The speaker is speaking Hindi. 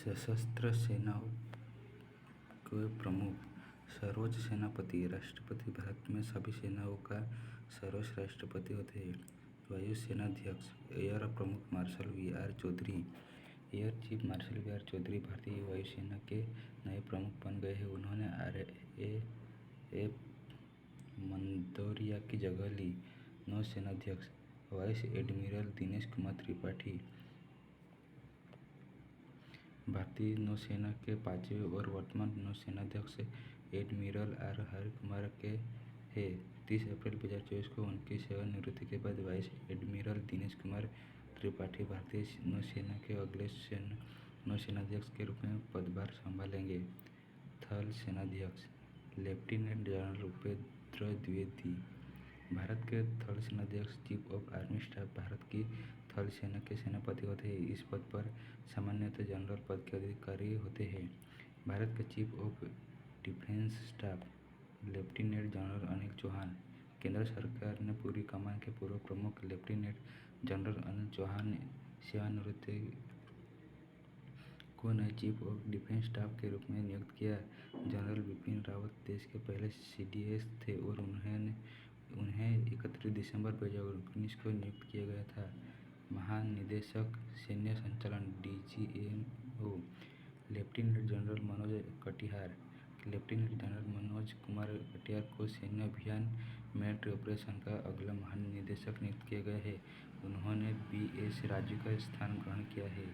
सशस्त्र सेनाओं के प्रमुख सर्वोच्च सेनापति राष्ट्रपति भारत में सभी सेनाओं का सर्वोच्च राष्ट्रपति होते हैं। वायु सेनाध्यक्ष एयर प्रमुख marshal VR. Chaudhari. Air chief marshal VR. Chaudhari भारतीय वायुसेना के नए प्रमुख बन गए हैं। उन्होंने आर.एफ. मंदोरिया की जगह ली। नौसेनाध्यक्ष वाइस एडमिरल दिनेश कुमार त्रिपाठी भारतीय नौसेना के 5वें और वर्तमान नौसेनाध्यक्ष एडमिरल आर. हरि कुमार के हैं। 30 अप्रैल 2024 को उनकी सेवानिवृत्ति के बाद वाइस एडमिरल दिनेश कुमार त्रिपाठी भारतीय नौसेना के अगले नौसेनाध्यक्ष के रूप में पदभार संभालेंगे। थल सेनाध्यक्ष लेफ्टिनेंट जनरल उपेंद्र द्विवेदी भारत के थल सेनाध्यक्ष chief of army staff Bharat की थल सेना के सेनापति होते हैं। इस पद पर सामान्यतः जनरल पद के अधिकारी होते हैं। भारत के chief of defence staff lieutenant general Anil Chauhan. केंद्र सरकार ने पूर्वी कमान के पूर्व प्रमुख लेफ्टिनेंट जनरल अनिल चौहान सेवानिवृत्ति को नए चीफ ऑफ डिफेंस स्टाफ के रूप में नियुक्त किया। जनरल बिपिन रावत देश के पहले सीडीएस थे और उन्हें 31 दिसंबर 2019 को नियुक्त किया गया था। महानिदेशक सैन्य संचालन DGMO lieutenant general Manoj Katiyar. Lieutenant general Manoj Kumar Katiyar को सैन्य अभियान मिलिट्री ऑपरेशन का अगला महानिदेशक नियुक्त किया गया है। उन्होंने बी.एस. राजू का स्थान ग्रहण किया है।